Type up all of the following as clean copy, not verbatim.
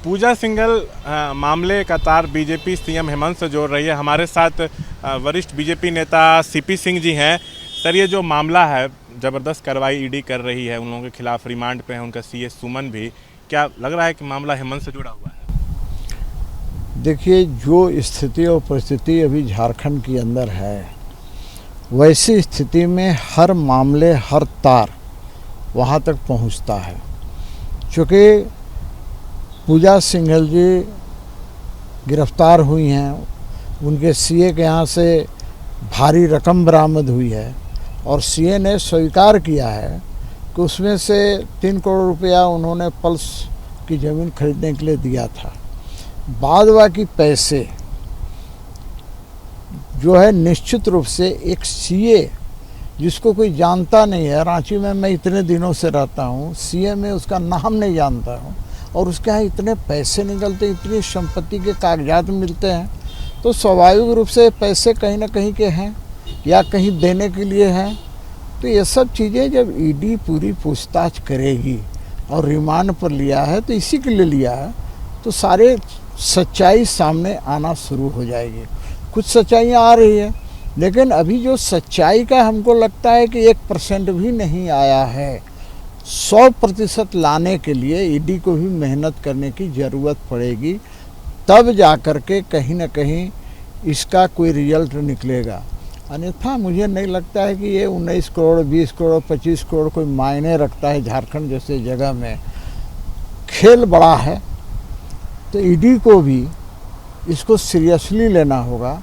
पूजा सिंघल मामले का तार बीजेपी सीएम हेमंत से जोड़ रही है। हमारे साथ वरिष्ठ बीजेपी नेता सीपी सिंह जी हैं। सर, ये जो मामला है, ज़बरदस्त कार्रवाई ईडी कर रही है, उन लोगों के खिलाफ रिमांड पे है उनका सीए सुमन भी। क्या लग रहा है कि मामला हेमंत से जुड़ा हुआ है? देखिए, जो स्थिति और परिस्थिति अभी झारखंड के अंदर है, वैसी स्थिति में हर मामले, हर तार वहाँ तक पहुँचता है। चूँकि पूजा सिंघल जी गिरफ्तार हुई हैं, उनके सीए के यहाँ से भारी रकम बरामद हुई है और सीए ने स्वीकार किया है कि उसमें से 3 करोड़ रुपया उन्होंने पल्स की ज़मीन खरीदने के लिए दिया था। बाद बाकी पैसे जो है निश्चित रूप से एक सीए जिसको कोई जानता नहीं है, रांची में मैं इतने दिनों से रहता हूँ, सीए में उसका नाम नहीं जानता हूँ, और उसके यहाँ इतने पैसे निकलते, इतनी संपत्ति के कागजात मिलते हैं, तो स्वाभाविक रूप से पैसे कहीं ना कहीं के हैं या कहीं देने के लिए हैं। तो ये सब चीज़ें जब ईडी पूरी पूछताछ करेगी और रिमांड पर लिया है तो इसी के लिए लिया है, तो सारे सच्चाई सामने आना शुरू हो जाएगी। कुछ सच्चाइयाँ आ रही है, लेकिन अभी जो सच्चाई का हमको लगता है कि 1% भी नहीं आया है। 100% लाने के लिए ईडी को भी मेहनत करने की ज़रूरत पड़ेगी, तब जा कर के कहीं ना कहीं इसका कोई रिजल्ट निकलेगा। अन्यथा मुझे नहीं लगता है कि ये 19 करोड़, 20 करोड़, 25 करोड़ कोई मायने रखता है झारखंड जैसे जगह में। खेल बड़ा है, तो ईडी को भी इसको सीरियसली लेना होगा,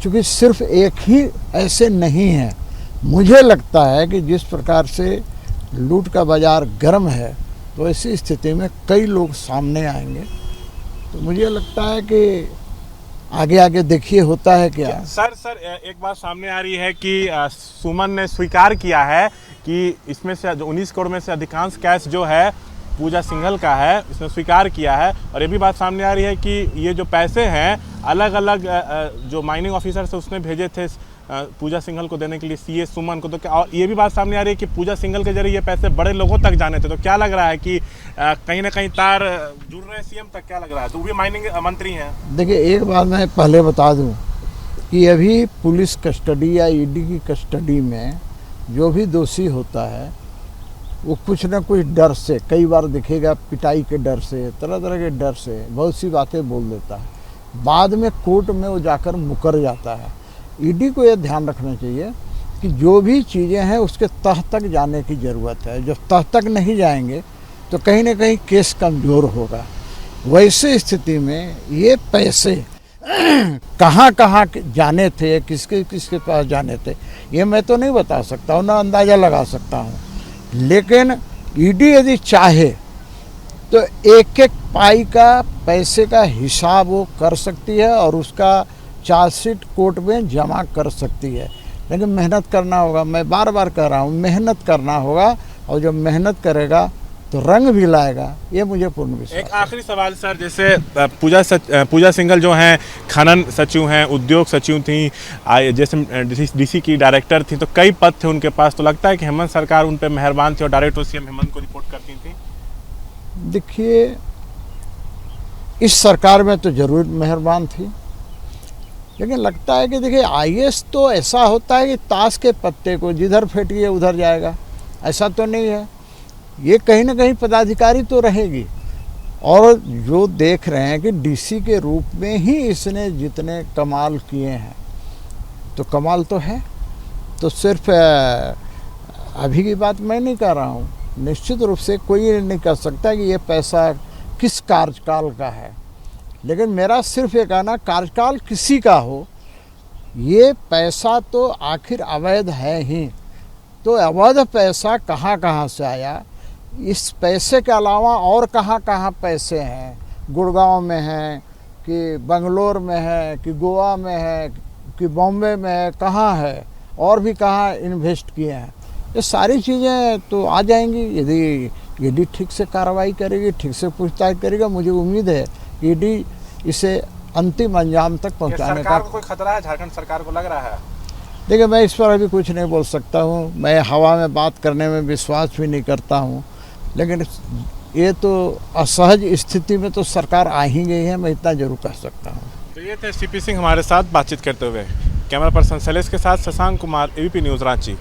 क्योंकि सिर्फ एक ही ऐसे नहीं है। मुझे लगता है कि जिस प्रकार से लूट का बाज़ार गर्म है, तो ऐसी स्थिति में कई लोग सामने आएंगे। तो मुझे लगता है कि आगे आगे देखिए होता है क्या। सर एक बात सामने आ रही है कि सुमन ने स्वीकार किया है कि इसमें से जो 19 करोड़ में से अधिकांश कैश जो है पूजा सिंघल का है, इसने स्वीकार किया है। और ये भी बात सामने आ रही है कि ये जो पैसे हैं अलग अलग जो माइनिंग ऑफिसर से उसने भेजे थे पूजा सिंघल को देने के लिए सीए सुमन को। तो क्या, और ये भी बात सामने आ रही है कि पूजा सिंघल के जरिए ये पैसे बड़े लोगों तक जाने थे। तो क्या लग रहा है कि कहीं ना कहीं तार जुड़ रहे हैं सीएम तक? क्या लग रहा है? तो भी माइनिंग मंत्री हैं। देखिए, एक बात मैं पहले बता दूं कि अभी पुलिस कस्टडी या ईडी की कस्टडी में जो भी दोषी होता है, वो कुछ ना कुछ डर से, कई बार दिखेगा पिटाई के डर से, तरह तरह के डर से बहुत सी बातें बोल देता है। बाद में कोर्ट में वो जाकर मुकर जाता है। ईडी को यह ध्यान रखना चाहिए कि जो भी चीज़ें हैं उसके तह तक जाने की ज़रूरत है। जब तह तक नहीं जाएंगे तो कहीं ना कहीं केस कमज़ोर होगा। वैसे स्थिति में ये पैसे कहाँ कहाँ जाने थे, किसके किसके पास जाने थे, ये मैं तो नहीं बता सकता हूँ, ना अंदाज़ा लगा सकता हूँ। लेकिन ईडी यदि चाहे तो एक एक पाई का पैसे का हिसाब वो कर सकती है और उसका चार्जशीट कोर्ट में जमा कर सकती है। लेकिन मेहनत करना होगा, मैं बार बार कह रहा हूँ, मेहनत करना होगा, और जब मेहनत करेगा तो रंग भी लाएगा, ये मुझे पूर्ण विश्वास है। एक आखिरी सवाल सर, जैसे पूजा सिंघल जो हैं खनन सचिव हैं, उद्योग सचिव थी, जैसे डीसी की डायरेक्टर थी, तो कई पद थे उनके पास। तो लगता है कि हेमंत सरकार उन पर मेहरबान थी और डायरेक्ट सीएम हेमंत को रिपोर्ट करती थी? देखिए, इस सरकार में तो जरूर मेहरबान थी, लेकिन लगता है कि देखिए आईएएस तो ऐसा होता है कि ताश के पत्ते को जिधर फेंटिए उधर जाएगा, ऐसा तो नहीं है। ये कहीं ना कहीं पदाधिकारी तो रहेगी। और जो देख रहे हैं कि डीसी के रूप में ही इसने जितने कमाल किए हैं, तो कमाल तो है। तो सिर्फ अभी की बात मैं नहीं कर रहा हूँ, निश्चित रूप से कोई नहीं कह सकता कि ये पैसा किस कार्यकाल का है। लेकिन मेरा सिर्फ ये कहना, कार्यकाल किसी का हो, ये पैसा तो आखिर अवैध है ही। तो अवैध पैसा कहाँ कहाँ से आया, इस पैसे के अलावा और कहाँ कहाँ पैसे हैं, गुड़गांव में हैं कि बंगलोर में है कि गोवा में है कि बॉम्बे में है, कहाँ है, और भी कहाँ इन्वेस्ट किए हैं, ये सारी चीज़ें तो आ जाएंगी यदि ईडी ठीक से कार्रवाई करेगी, ठीक से पूछताछ करेगा। मुझे उम्मीद है कि ईडी इसे अंतिम अंजाम तक पहुंचाने का। कोई खतरा है झारखंड सरकार को, लग रहा है? देखिए, मैं इस पर अभी कुछ नहीं बोल सकता हूँ। मैं हवा में बात करने में विश्वास भी नहीं करता हूँ, लेकिन ये तो असहज स्थिति में तो सरकार आ ही गई है, मैं इतना जरूर कह सकता हूँ। तो ये थे सीपी सिंह हमारे साथ बातचीत करते हुए। कैमरा पर्सन शैलेश के साथ शशांक कुमार, एबीपी न्यूज़ रांची।